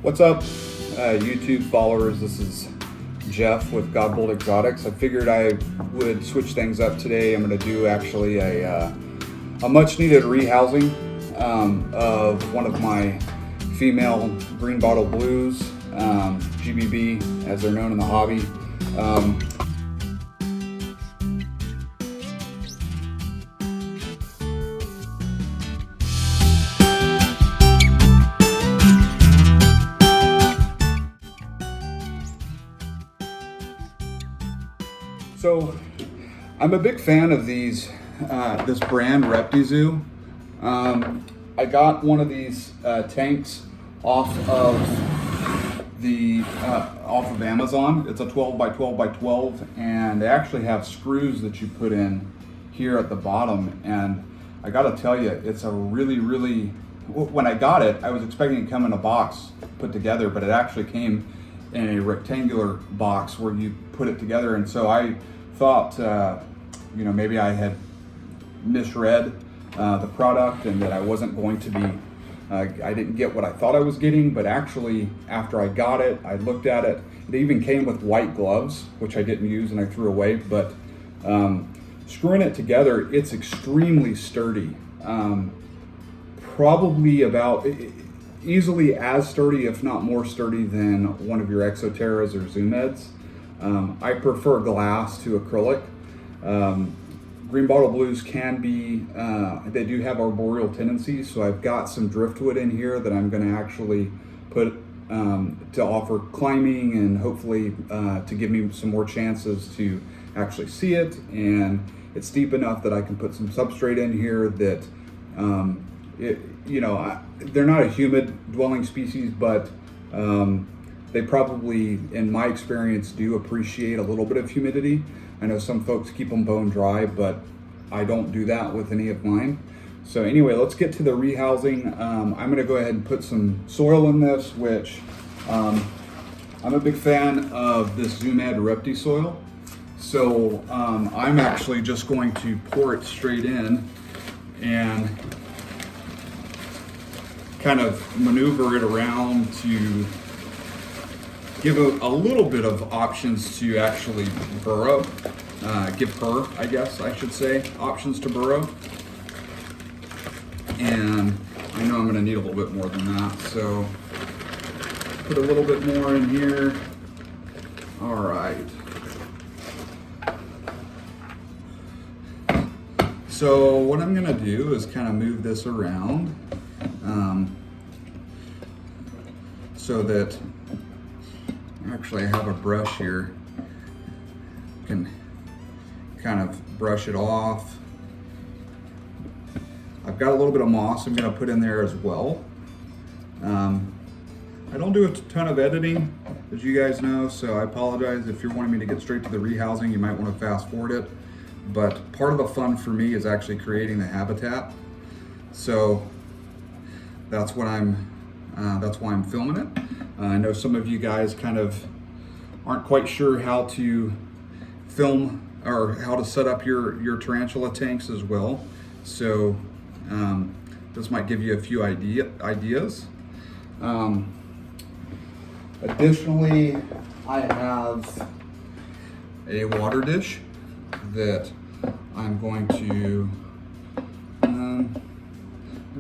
What's up, YouTube followers? This is Jeff with Godbold Exotics. I figured I would switch things up today. I'm going to do actually a much needed rehousing of one of my female green bottle blues, GBB as they're known in the hobby. So I'm a big fan of these, this brand Reptizoo. I got one of these tanks off of Amazon. It's a 12 by 12 by 12, and they actually have screws that you put in here at the bottom. And I gotta tell you, it's a really, when I got it, I was expecting it to come in a box put together, but it actually came in a rectangular box where you put it together. And so I thought, maybe I had misread the product and that I wasn't going to be, I didn't get what I thought I was getting, but actually after I got it, I looked at it. It even came with white gloves, which I didn't use and I threw away, but screwing it together, it's extremely sturdy. Probably about, easily as sturdy, if not more sturdy than one of your Exoterras or Zoom Eds. I prefer glass to acrylic. Green bottle blues can be, they do have arboreal tendencies, so I've got some driftwood in here that I'm going to actually put to offer climbing and hopefully to give me some more chances to actually see it. And it's deep enough that I can put some substrate in here that, they're not a humid dwelling species, but they probably, in my experience, do appreciate a little bit of humidity. I know some folks keep them bone dry, but I don't do that with any of mine. So anyway, let's get to the rehousing. I'm gonna go ahead and put some soil in this, which I'm a big fan of this Zoom Ed Repti soil. So I'm actually just going to pour it straight in and kind of maneuver it around to give a little bit of options to actually burrow. Give her, I guess I should say, options to burrow. And I know I'm gonna need a little bit more than that, so put a little bit more in here. All right. So what I'm gonna do is kind of move this around so that actually I have a brush here. Can kind of brush it off. I've got a little bit of moss I'm gonna put in there as well. I don't do a ton of editing, as you guys know, so I apologize if you're wanting me to get straight to the rehousing. You might want to fast forward it. But part of the fun for me is actually creating the habitat. So that's what that's why I'm filming it. I know some of you guys kind of aren't quite sure how to film or how to set up your tarantula tanks as well. So this might give you a few ideas. Additionally, I have a water dish that I'm going to,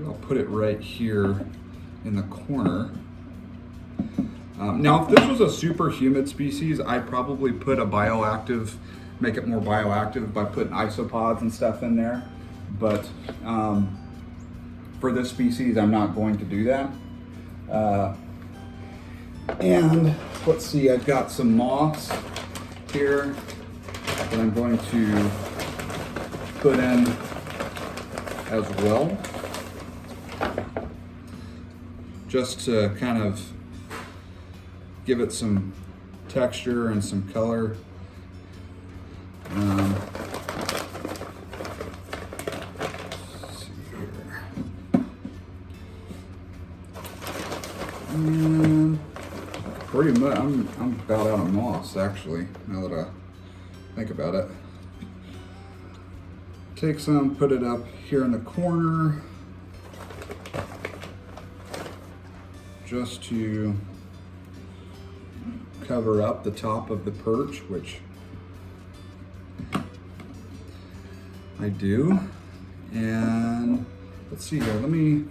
I'll put it right here in the corner. Now, if this was a super humid species, I'd probably put a bioactive, make it more bioactive by putting isopods and stuff in there. But for this species, I'm not going to do that. And let's see, I've got some moss here that I'm going to put in as well, just to kind of give it some texture and some color. Let's see here. And pretty much, I'm about out of moss actually, now that I think about it. Take some, put it up here in the corner, just to cover up the top of the perch, which I do. And let's see here, let me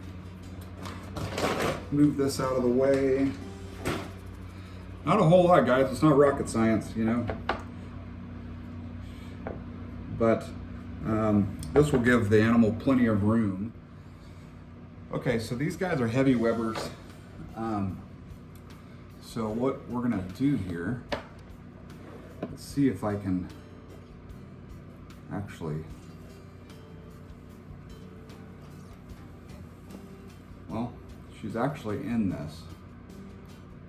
move this out of the way. Not a whole lot, guys, it's not rocket science, you know. But this will give the animal plenty of room. Okay, so these guys are heavy webbers. So what we're gonna do here, let's see if I can actually, well, she's actually in this.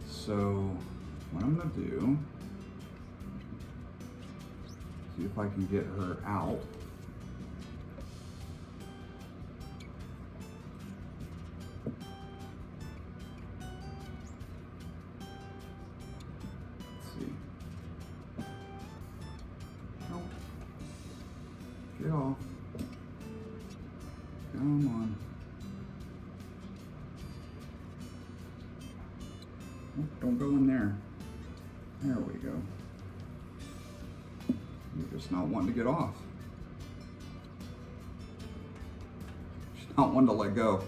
So what I'm gonna do, see if I can get her out. Get off. Come on. Oh, don't go in there. There we go. You're just not wanting to get off. She's not wanting to let go.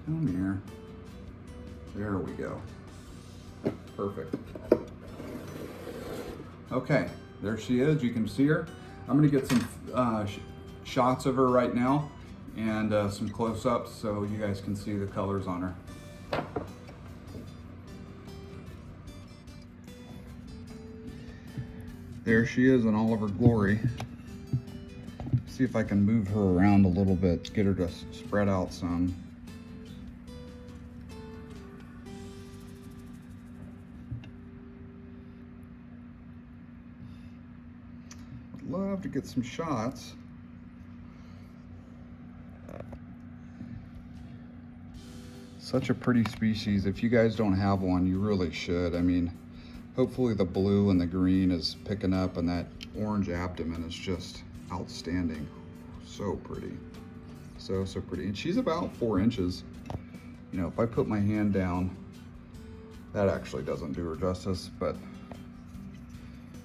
Come here. There we go. Perfect. Okay, there she is. You can see her. I'm gonna get some shots of her right now and some close-ups so you guys can see the colors on her. There she is in all of her glory. See if I can move her around a little bit, get her to spread out some. Love to get some shots. Such a pretty species. If you guys don't have one, you really should. I mean, hopefully the blue and the green is picking up, and that orange abdomen is just outstanding. So pretty. So pretty. And she's about 4 inches. You know, if I put my hand down, that actually doesn't do her justice, but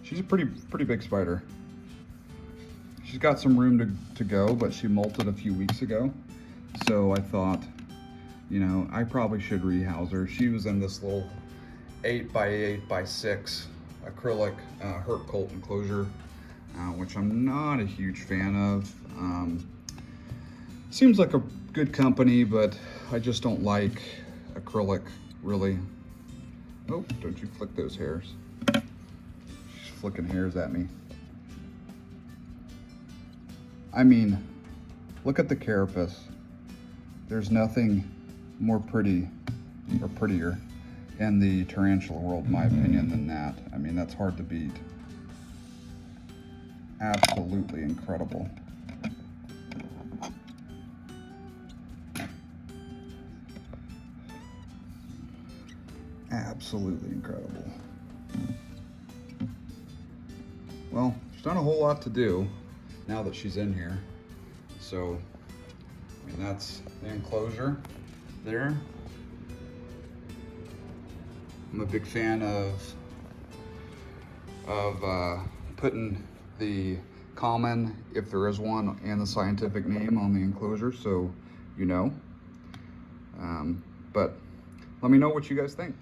she's a pretty big spider. She's got some room to go, but she molted a few weeks ago. So I thought, you know, I probably should rehouse her. She was in this little 8x8x6 acrylic herp colt enclosure, which I'm not a huge fan of. Seems like a good company, but I just don't like acrylic, really. Oh, don't you flick those hairs. She's flicking hairs at me. I mean, look at the carapace. There's nothing more pretty or prettier in the tarantula world, in my opinion, than that. I mean, that's hard to beat. Absolutely incredible. Absolutely incredible. Well, there's not a whole lot to do now that she's in here. So, I mean, that's the enclosure there. I'm a big fan of putting the common, if there is one, and the scientific name on the enclosure, so you know. But let me know what you guys think.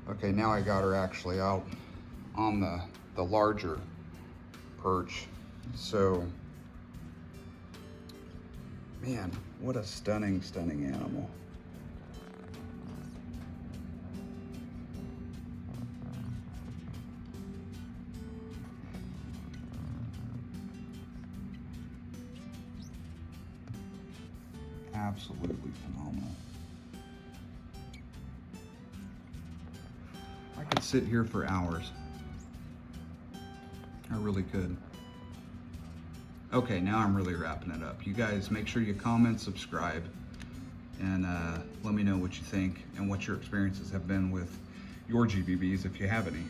Okay, now I got her actually out on the larger perch. So, man, what a stunning animal. Absolutely phenomenal. I could sit here for hours. I really could. Okay, now I'm really wrapping it up. You guys make sure you comment, subscribe, and let me know what you think and what your experiences have been with your GBBs, if you have any.